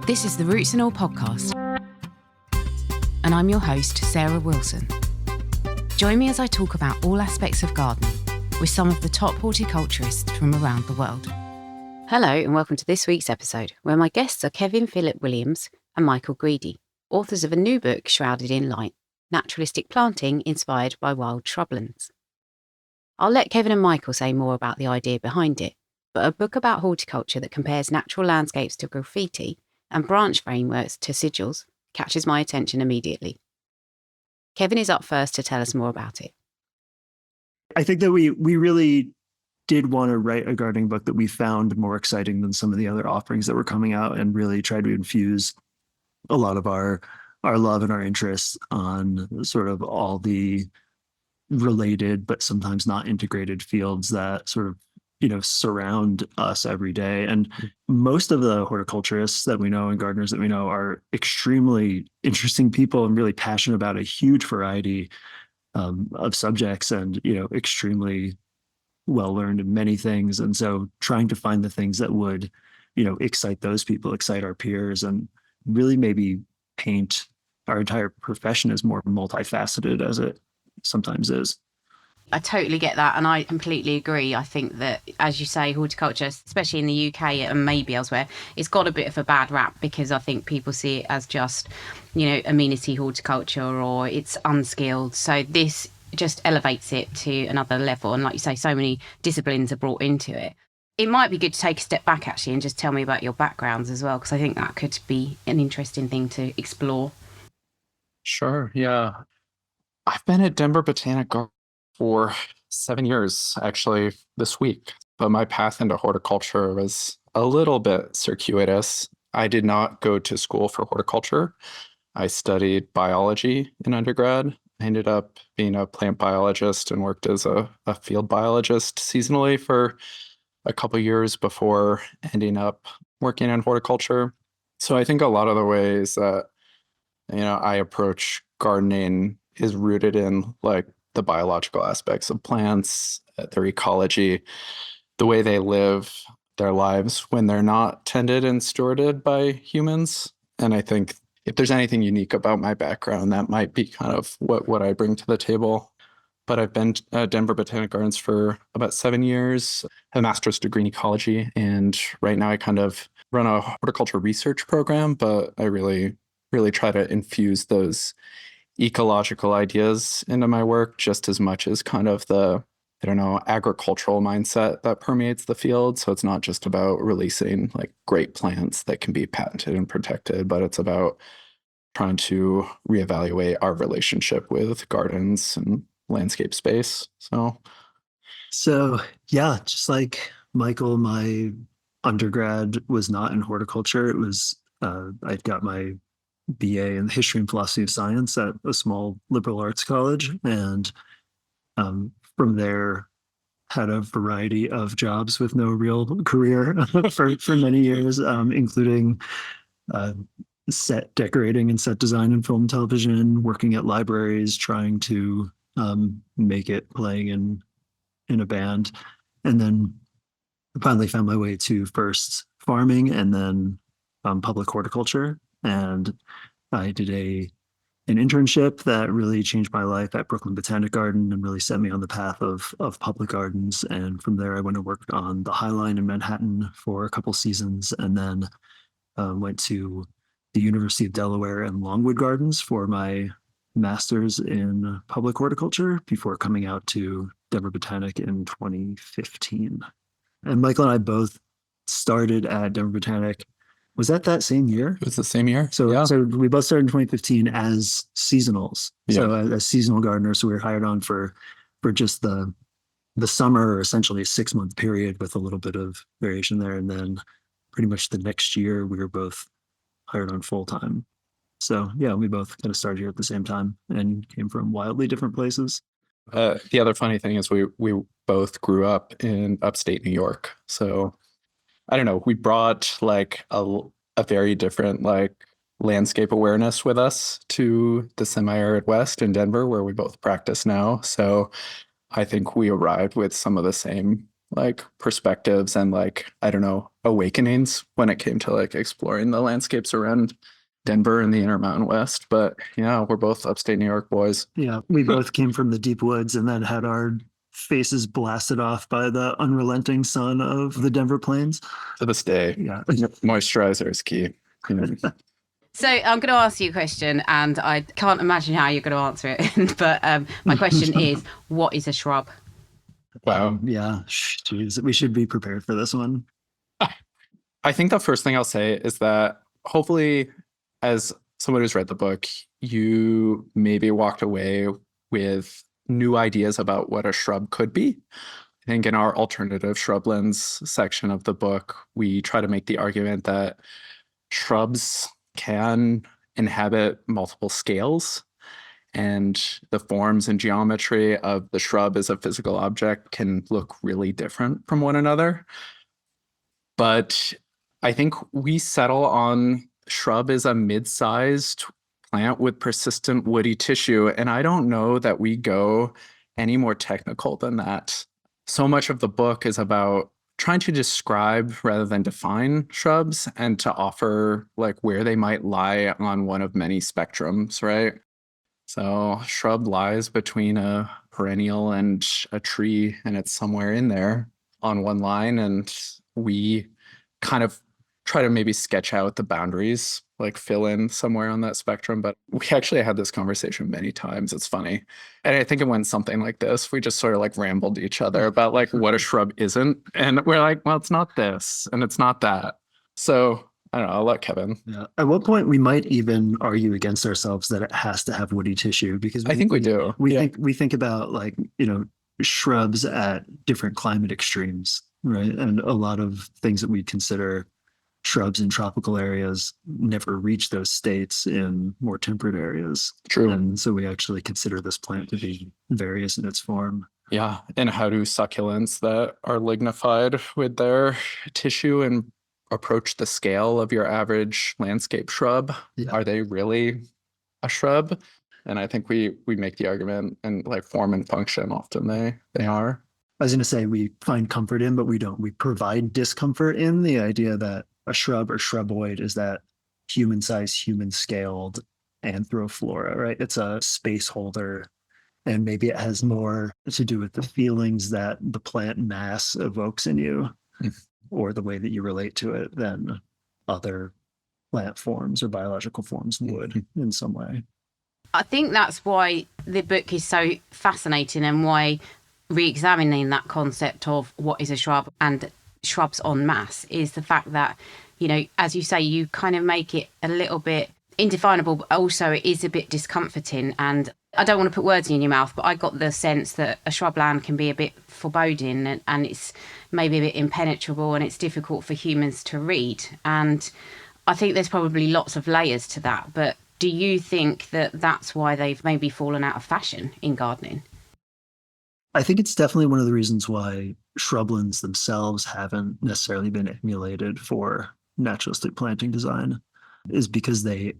This is the Roots and All podcast, and I'm your host, Sarah Wilson. Join me as I talk about all aspects of gardening with some of the top horticulturists from around the world. Hello, and welcome to this week's episode, where my guests are Kevin Philip Williams and Michael Guidi, authors of a new book, Shrouded in Light, Naturalistic Planting Inspired by Wild Shrublands. I'll let Kevin and Michael say more about the idea behind it, but a book about horticulture that compares natural landscapes to graffiti and branch frameworks to sigils catches my attention immediately. Kevin is up first to tell us more about it. I think that we really did want to write a gardening book that we found more exciting than some of the other offerings that were coming out, and really tried to infuse a lot of our love and our interests on sort of all the related but sometimes not integrated fields that sort of surround us every day. And most of the horticulturists that we know and gardeners that we know are extremely interesting people and really passionate about a huge variety of subjects, and extremely well learned in many things. And so trying to find the things that would excite those people, excite our peers, and really maybe paint our entire profession as more multifaceted as it sometimes is. I totally get that, and I completely agree. I think that, as you say, horticulture, especially in the UK and maybe elsewhere, it's got a bit of a bad rap because I think people see it as just, amenity horticulture, or it's unskilled. So this just elevates it to another level. And like you say, so many disciplines are brought into it. It might be good to take a step back, actually, and just tell me about your backgrounds as well, because I think that could be an interesting thing to explore. Sure, yeah. I've been at Denver Botanic Gardens for 7 years, actually, this week. But my path into horticulture was a little bit circuitous. I did not go to school for horticulture. I studied biology in undergrad. I ended up being a plant biologist and worked as a field biologist seasonally for a couple years before ending up working in horticulture. So I think a lot of the ways that, I approach gardening is rooted in the biological aspects of plants, their ecology, the way they live their lives when they're not tended and stewarded by humans. And I think if there's anything unique about my background, that might be kind of what I bring to the table. But I've been at Denver Botanic Gardens for about 7 years, have a master's degree in ecology, and right now I kind of run a horticulture research program, but I really try to infuse those ecological ideas into my work just as much as kind of the, agricultural mindset that permeates the field. So it's not just about releasing great plants that can be patented and protected, but it's about trying to reevaluate our relationship with gardens and landscape space. So yeah, just like Michael, my undergrad was not in horticulture. It was, I'd got my BA in the history and philosophy of science at a small liberal arts college, and from there had a variety of jobs with no real career for many years, including set decorating and set design in film and television, working at libraries, trying to make it, playing in a band, and then finally found my way to first farming and then public horticulture. And I did an internship that really changed my life at Brooklyn Botanic Garden and really set me on the path of public gardens. And from there, I went and worked on the High Line in Manhattan for a couple seasons, and then went to the University of Delaware and Longwood Gardens for my master's in public horticulture before coming out to Denver Botanic in 2015. And Michael and I both started at Denver Botanic. Was that same year? It was the same year. So, yeah. So we both started in 2015 as seasonals. Yeah. So as seasonal gardeners, so we were hired on for just the summer, or essentially a 6-month period with a little bit of variation there. And then pretty much the next year, we were both hired on full time. So yeah, we both kind of started here at the same time and came from wildly different places. The other funny thing is we both grew up in upstate New York. So I don't know, we brought a very different landscape awareness with us to the semi-arid West in Denver, where we both practice now. So I think we arrived with some of the same like perspectives and like, I don't know, awakenings when it came to like exploring the landscapes around Denver and the Intermountain West. But yeah, we're both upstate New York boys. Yeah, we both came from the deep woods and then had our faces blasted off by the unrelenting sun of the Denver plains. To this day, Yeah. moisturizer is key. You know? So I'm going to ask you a question, and I can't imagine how you're going to answer it. But my question is, what is a shrub? Wow. Yeah. Jeez, we should be prepared for this one. I think the first thing I'll say is that hopefully, as someone who's read the book, you maybe walked away with new ideas about what a shrub could be. I think in our alternative shrublands section of the book, we try to make the argument that shrubs can inhabit multiple scales, and the forms and geometry of the shrub as a physical object can look really different from one another. But I think we settle on shrub as a mid-sized plant with persistent woody tissue, and I don't know that we go any more technical than that. So much of the book is about trying to describe rather than define shrubs and to offer like where they might lie on one of many spectrums, right? So shrub lies between a perennial and a tree, and it's somewhere in there on one line, and we kind of try to maybe sketch out the boundaries, like fill in somewhere on that spectrum. But we actually had this conversation many times. It's funny. And I think it went something like this. We just sort of like rambled to each other about like what a shrub isn't. And we're like, well, it's not this and it's not that. So I don't know. I'll let Kevin. Yeah. At what point we might even argue against ourselves that it has to have woody tissue, because I think we do. We think about like, shrubs at different climate extremes, right? And a lot of things that we consider shrubs in tropical areas never reach those states in more temperate areas. True. And so we actually consider this plant to be various in its form. Yeah. And how do succulents that are lignified with their tissue and approach the scale of your average landscape shrub? Yeah. Are they really a shrub? And I think we make the argument, and like form and function often they are. I was going to say we find comfort in, but we don't. We provide discomfort in the idea that a shrub or shruboid is that human-sized, human-scaled anthroflora, right? It's a space holder, and maybe it has more to do with the feelings that the plant mass evokes in you, or the way that you relate to it, than other plant forms or biological forms would in some way. I think that's why the book is so fascinating, and why re-examining that concept of what is a shrub and shrubs en masse is the fact that, as you say, you kind of make it a little bit indefinable, but also it is a bit discomforting. And I don't want to put words in your mouth, but I got the sense that a shrubland can be a bit foreboding, and it's maybe a bit impenetrable, and it's difficult for humans to read. And I think there's probably lots of layers to that. But do you think that that's why they've maybe fallen out of fashion in gardening? I think it's definitely one of the reasons why shrublands themselves haven't necessarily been emulated for naturalistic planting design, is because they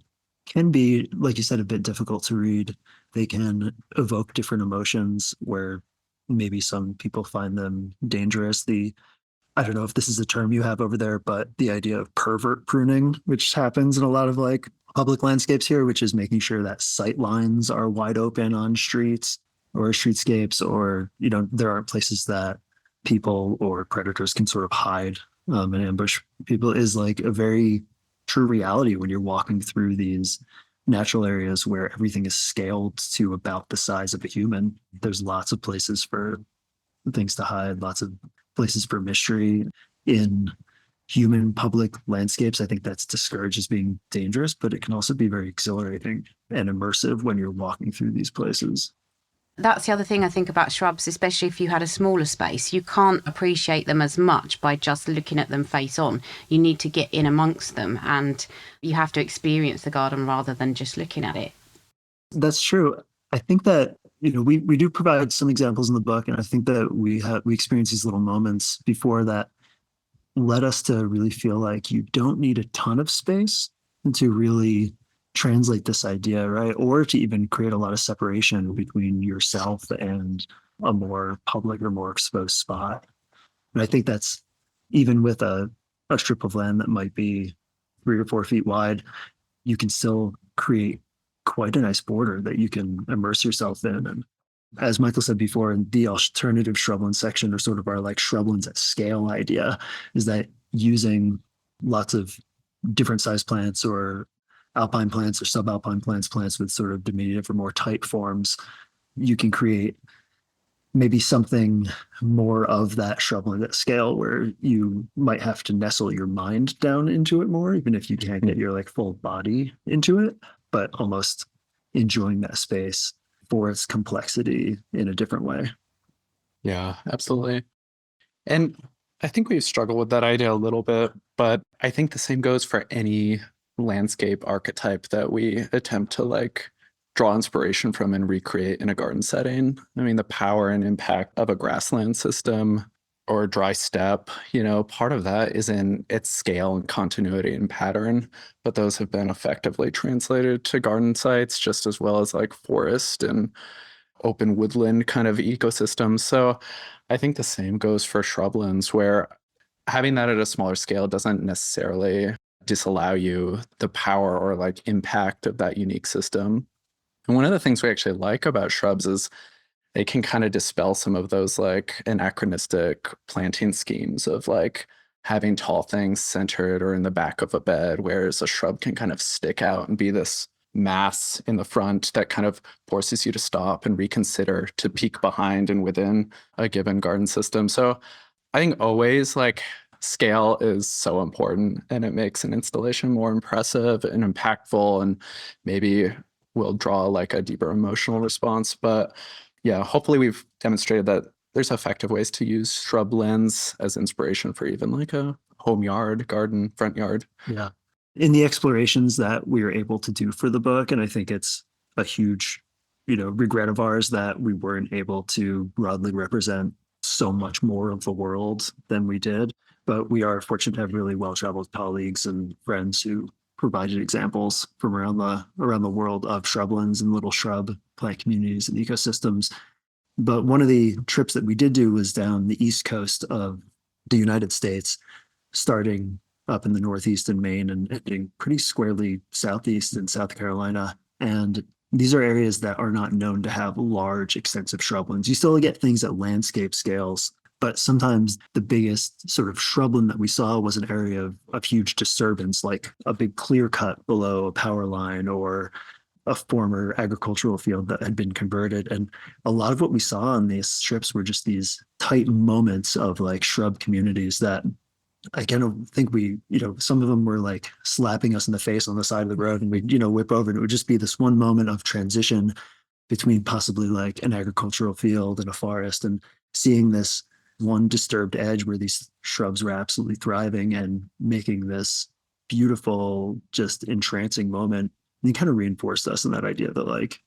can be, like you said, a bit difficult to read. They can evoke different emotions where maybe some people find them dangerous. I don't know if this is a term you have over there, but the idea of pervert pruning, which happens in a lot of like public landscapes here, which is making sure that sight lines are wide open on streets or streetscapes, or, there aren't places that people or predators can sort of hide and ambush people, is like a very true reality when you're walking through these natural areas where everything is scaled to about the size of a human. There's lots of places for things to hide, lots of places for mystery. In human public landscapes, I think that's discouraged as being dangerous, but it can also be very exhilarating and immersive when you're walking through these places. That's the other thing I think about shrubs, especially if you had a smaller space. You can't appreciate them as much by just looking at them face on. You need to get in amongst them, and you have to experience the garden rather than just looking at it. That's true. I think that, we do provide some examples in the book, and I think that we experience these little moments before that led us to really feel like you don't need a ton of space to really translate this idea, right? Or to even create a lot of separation between yourself and a more public or more exposed spot. And I think that's even with a strip of land that might be 3 or 4 feet wide, you can still create quite a nice border that you can immerse yourself in. And as Michael said before, in the alternative shrubland section, or sort of our like shrublands at scale idea, is that using lots of different size plants or alpine plants or subalpine plants with sort of diminutive or more tight forms, you can create maybe something more of that shrubland at scale where you might have to nestle your mind down into it more, even if you can't get your like full body into it, but almost enjoying that space for its complexity in a different way. Yeah, absolutely. And I think we've struggled with that idea a little bit, but I think the same goes for any landscape archetype that we attempt to like draw inspiration from and recreate in a garden setting. I mean, the power and impact of a grassland system or a dry steppe, part of that is in its scale and continuity and pattern, but those have been effectively translated to garden sites just as well as like forest and open woodland kind of ecosystems. So I think the same goes for shrublands, where having that at a smaller scale doesn't necessarily disallow you the power or like impact of that unique system. And one of the things we actually like about shrubs is they can kind of dispel some of those like anachronistic planting schemes of like having tall things centered or in the back of a bed, whereas a shrub can kind of stick out and be this mass in the front that kind of forces you to stop and reconsider, to peek behind and within a given garden system. So I think always like scale is so important, and it makes an installation more impressive and impactful, and maybe will draw like a deeper emotional response. But yeah, hopefully we've demonstrated that there's effective ways to use shrublands as inspiration for even like a home yard, garden, front yard. Yeah. In the explorations that we were able to do for the book, and I think it's a huge, regret of ours that we weren't able to broadly represent so much more of the world than we did. But we are fortunate to have really well-traveled colleagues and friends who provided examples from around the world of shrublands and little shrub plant communities and ecosystems. But one of the trips that we did do was down the east coast of the United States, starting up in the Northeast in Maine and ending pretty squarely southeast in South Carolina. And these are areas that are not known to have large, extensive shrublands. You still get things at landscape scales, but sometimes the biggest sort of shrubland that we saw was an area of huge disturbance, like a big clear cut below a power line or a former agricultural field that had been converted. And a lot of what we saw on these strips were just these tight moments of like shrub communities that I kind of think some of them were like slapping us in the face on the side of the road, and we'd, whip over, and it would just be this one moment of transition between possibly like an agricultural field and a forest, and seeing this one disturbed edge where these shrubs were absolutely thriving and making this beautiful, just entrancing moment. And it kind of reinforced us in that idea that like,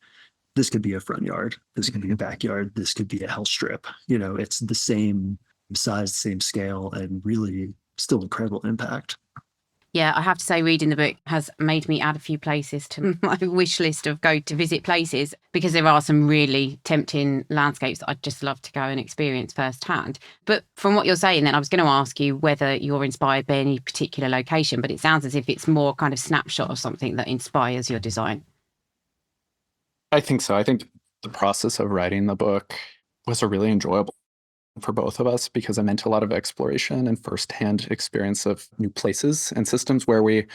this could be a front yard, this could be a backyard, this could be a health strip. It's the same size, same scale, and really still incredible impact. Yeah, I have to say, reading the book has made me add a few places to my wish list of go to visit places, because there are some really tempting landscapes that I'd just love to go and experience firsthand. But from what you're saying, then I was going to ask you whether you're inspired by any particular location, but it sounds as if it's more kind of snapshot of something that inspires your design. I think so. I think the process of writing the book was a really enjoyable for both of us, because it meant a lot of exploration and firsthand experience of new places and systems where we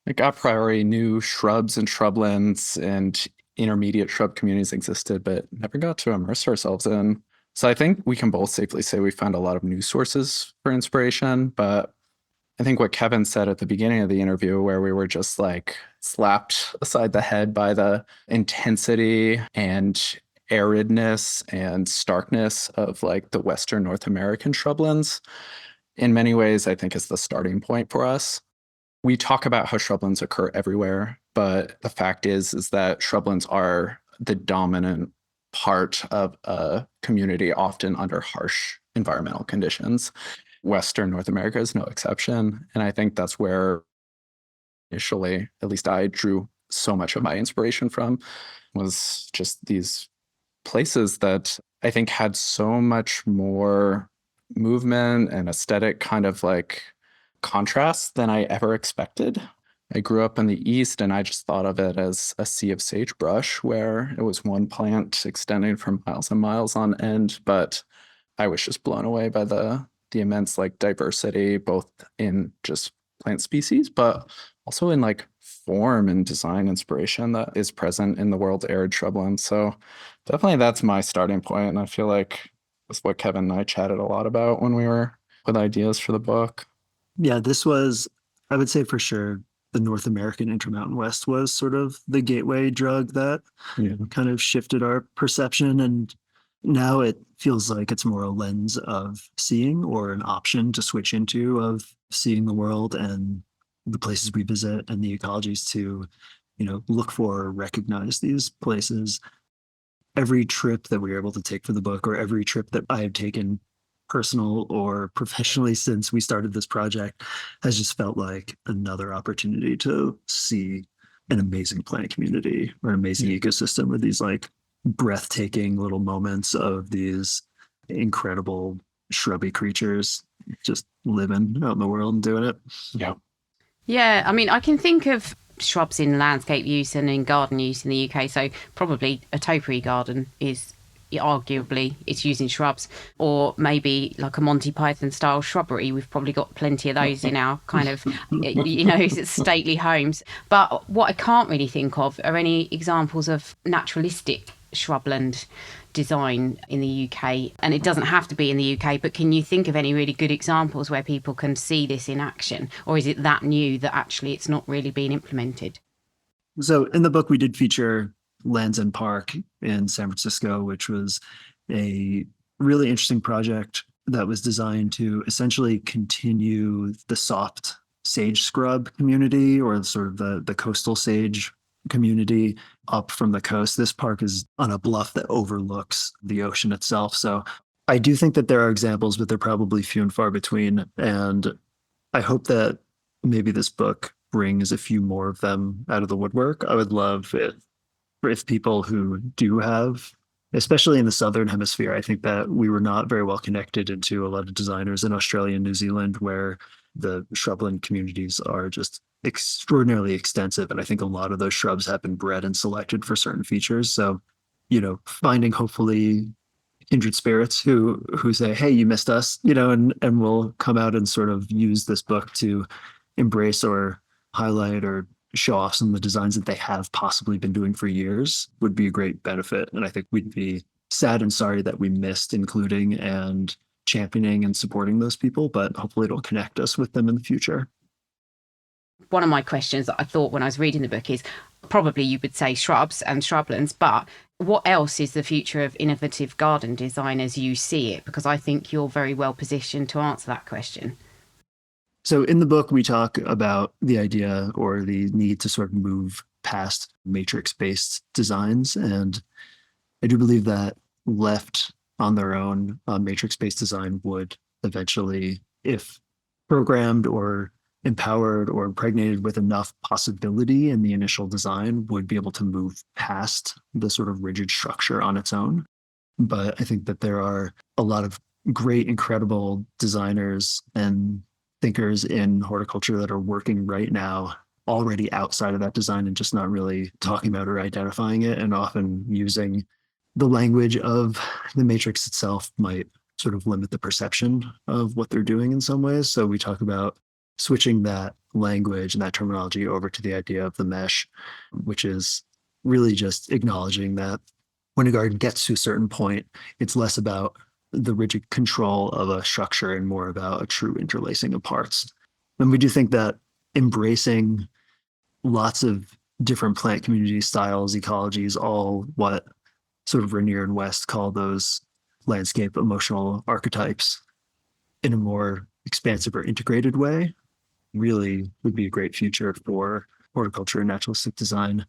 like a priori knew shrubs and shrublands and intermediate shrub communities existed, but never got to immerse ourselves in. So I think we can both safely say we found a lot of new sources for inspiration. But I think what Kevin said at the beginning of the interview, where we were just like slapped aside the head by the intensity and aridness and starkness of like the Western North American shrublands, in many ways, I think is the starting point for us. We talk about how shrublands occur everywhere, but the fact is that shrublands are the dominant part of a community, often under harsh environmental conditions. Western North America is no exception. And I think that's where initially, at least I drew so much of my inspiration from, was just these places that I think had so much more movement and aesthetic kind of like contrast than I ever expected. I grew up in the East and I just thought of it as a sea of sagebrush where it was one plant extending for miles and miles on end. But I was just blown away by the immense like diversity, both in just plant species, but also in like form and design inspiration that is present in the world's arid shrubland. So definitely that's my starting point. And I feel like that's what Kevin and I chatted a lot about when we were with ideas for the book. Yeah, this was, I would say for sure, the North American Intermountain West was sort of the gateway drug that kind of shifted our perception. And now it feels like it's more a lens of seeing or an option to switch into of seeing the world and the places we visit and the ecologies to, look for or recognize these places. Every trip that we were able to take for the book, or every trip that I have taken personal or professionally since we started this project, has just felt like another opportunity to see an amazing plant community or an amazing ecosystem with these like breathtaking little moments of these incredible shrubby creatures just living out in the world and doing it. Yeah, I mean, I can think of shrubs in landscape use and in garden use in the UK. So probably a topiary garden is arguably it's using shrubs, or maybe like a Monty Python style shrubbery. We've probably got plenty of those in our kind of, stately homes. But what I can't really think of are any examples of naturalistic shrubland design in the UK. And it doesn't have to be in the UK, but can you think of any really good examples where people can see this in action? Or is it that new that actually it's not really being implemented? So in the book, we did feature Land's End Park in San Francisco, which was a really interesting project that was designed to essentially continue the soft sage scrub community, or sort of the coastal sage community up from the coast. This park is on a bluff that overlooks the ocean itself. So I do think that there are examples, but they're probably few and far between. And I hope that maybe this book brings a few more of them out of the woodwork. I would love if people who do have, especially in the Southern Hemisphere, I think that we were not very well connected into a lot of designers in Australia and New Zealand, where the shrubland communities are just extraordinarily extensive. And I think a lot of those shrubs have been bred and selected for certain features. So, finding hopefully kindred spirits who say, hey, you missed us, and will come out and sort of use this book to embrace or highlight or show off some of the designs that they have possibly been doing for years would be a great benefit. And I think we'd be sad and sorry that we missed including and championing and supporting those people, but hopefully it'll connect us with them in the future. One of my questions that I thought when I was reading the book is probably you would say shrubs and shrublands, but what else is the future of innovative garden design as you see it? Because I think you're very well positioned to answer that question. So in the book, we talk about the idea or the need to sort of move past matrix-based designs. And I do believe that left on their own, matrix-based design would eventually, if programmed or empowered or impregnated with enough possibility in the initial design, would be able to move past the sort of rigid structure on its own. But I think that there are a lot of great, incredible designers and thinkers in horticulture that are working right now already outside of that design and just not really talking about or identifying it, and often using the language of the matrix itself might sort of limit the perception of what they're doing in some ways. So we talk about switching that language and that terminology over to the idea of the mesh, which is really just acknowledging that when a garden gets to a certain point, it's less about the rigid control of a structure and more about a true interlacing of parts. And we do think that embracing lots of different plant community styles, ecologies, all what sort of Rainier and West call those landscape emotional archetypes in a more expansive or integrated way, really would be a great future for horticulture and naturalistic design.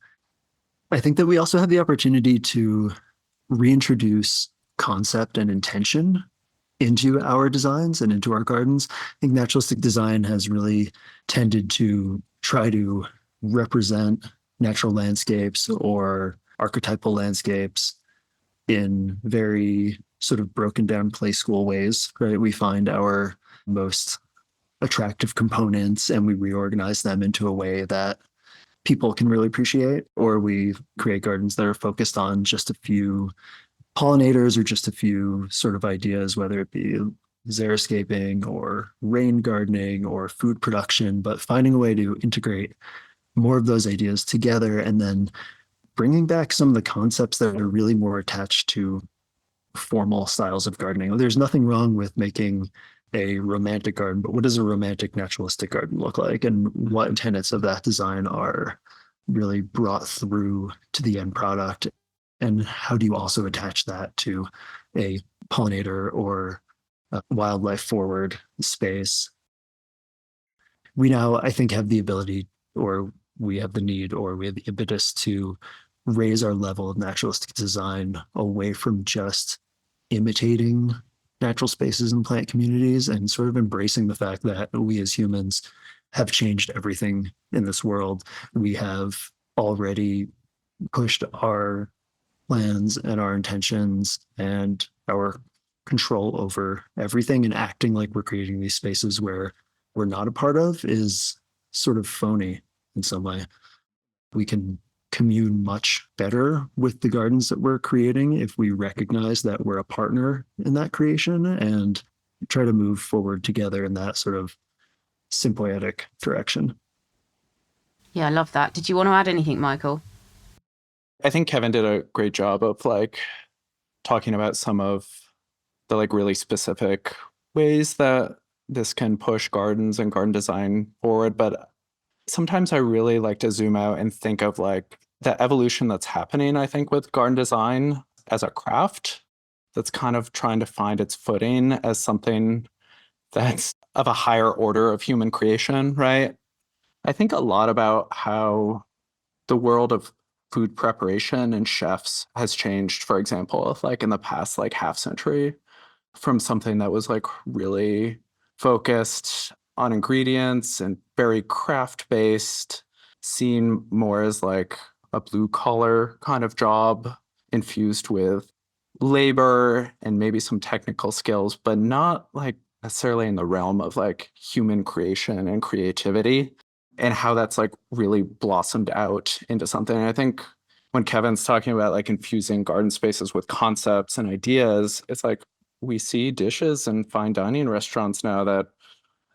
I think that we also have the opportunity to reintroduce concept and intention into our designs and into our gardens. I think naturalistic design has really tended to try to represent natural landscapes or archetypal landscapes in very sort of broken down play school ways, right? We find our most attractive components and we reorganize them into a way that people can really appreciate, or we create gardens that are focused on just a few pollinators or just a few sort of ideas, whether it be xeriscaping or rain gardening or food production, but finding a way to integrate more of those ideas together and then bringing back some of the concepts that are really more attached to formal styles of gardening. There's nothing wrong with making a romantic garden, but what does a romantic naturalistic garden look like? And what tenets of that design are really brought through to the end product? And how do you also attach that to a pollinator or a wildlife forward space? We now, I think, have the ability, or we have the need, or we have the impetus to raise our level of naturalistic design away from just imitating natural spaces and plant communities and sort of embracing the fact that we as humans have changed everything in this world. We have already pushed our plans and our intentions and our control over everything, and acting like we're creating these spaces where we're not a part of is sort of phony in some way. We can commune much better with the gardens that we're creating if we recognize that we're a partner in that creation and try to move forward together in that sort of symbiotic direction. Yeah, I love that. Did you want to add anything, Michael? I think Kevin did a great job of like talking about some of the like really specific ways that this can push gardens and garden design forward. But sometimes I really like to zoom out and think of like the evolution that's happening, I think, with garden design as a craft that's kind of trying to find its footing as something that's of a higher order of human creation, right? I think a lot about how the world of food preparation and chefs has changed, for example, like in the past like half century, from something that was like really focused on ingredients and very craft based, seen more as like a blue collar kind of job infused with labor and maybe some technical skills, but not like necessarily in the realm of like human creation and creativity, and how that's like really blossomed out into something. And I think when Kevin's talking about like infusing garden spaces with concepts and ideas, it's like we see dishes in fine dining restaurants now that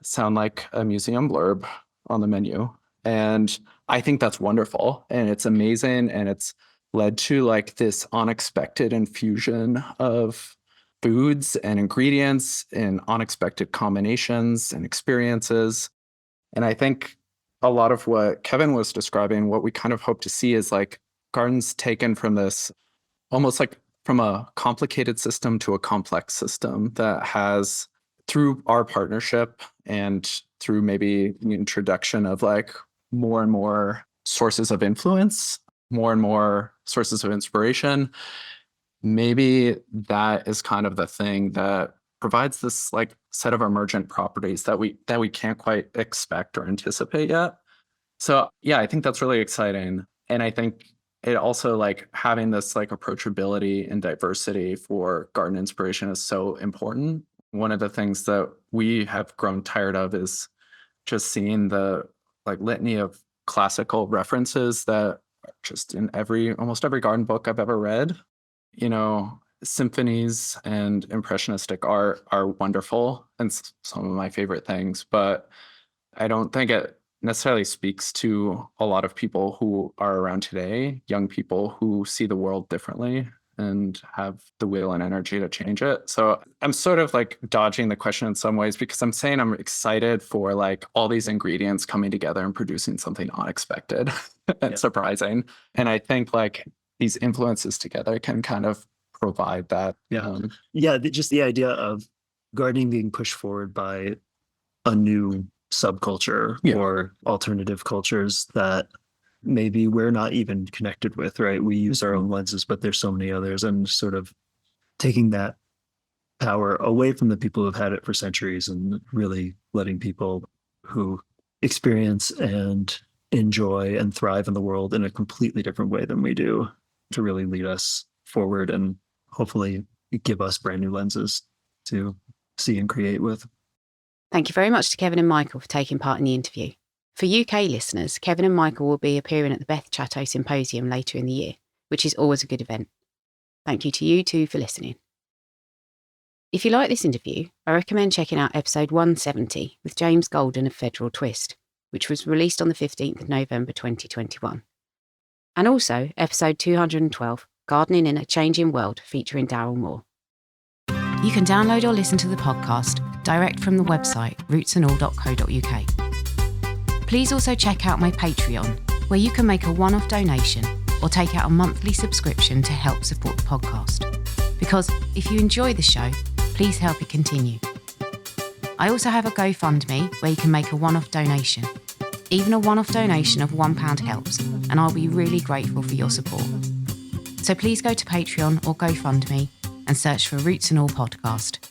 sound like a museum blurb on the menu. And I think that's wonderful and it's amazing. And it's led to like this unexpected infusion of foods and ingredients in unexpected combinations and experiences. And I think a lot of what Kevin was describing, what we kind of hope to see is like gardens taken from this almost like from a complicated system to a complex system that has, through our partnership and through maybe the introduction of like more and more sources of influence, more and more sources of inspiration, maybe that is kind of the thing that provides this like set of emergent properties that we can't quite expect or anticipate yet. So yeah, I think that's really exciting. And I think it also like having this like approachability and diversity for garden inspiration is so important. One of the things that we have grown tired of is just seeing the like litany of classical references that are just in almost every garden book I've ever read. You know, symphonies and impressionistic art are wonderful and some of my favorite things, but I don't think it necessarily speaks to a lot of people who are around today, young people who see the world differently and have the will and energy to change it. So I'm sort of like dodging the question in some ways because I'm saying I'm excited for like all these ingredients coming together and producing something unexpected and surprising. And I think like these influences together can kind of provide that. Just the idea of gardening being pushed forward by a new subculture or alternative cultures that maybe we're not even connected with, right? We use our own lenses, but there's so many others, and sort of taking that power away from the people who've had it for centuries and really letting people who experience and enjoy and thrive in the world in a completely different way than we do to really lead us forward and hopefully give us brand new lenses to see and create with. Thank you very much to Kevin and Michael for taking part in the interview. For UK listeners, Kevin and Michael will be appearing at the Beth Chatto Symposium later in the year, which is always a good event. Thank you to you two for listening. If you like this interview, I recommend checking out episode 170 with James Golden of Federal Twist, which was released on the 15th of November 2021. And also episode 212, Gardening in a Changing World, featuring Daryl Moore. You can download or listen to the podcast direct from the website rootsandall.co.uk. Please also check out my Patreon, where you can make a one-off donation or take out a monthly subscription to help support the podcast. Because if you enjoy the show, please help it continue. I also have a GoFundMe where you can make a one-off donation. Even a one-off donation of £1 helps, and I'll be really grateful for your support. So please go to Patreon or GoFundMe and search for Roots and All Podcast.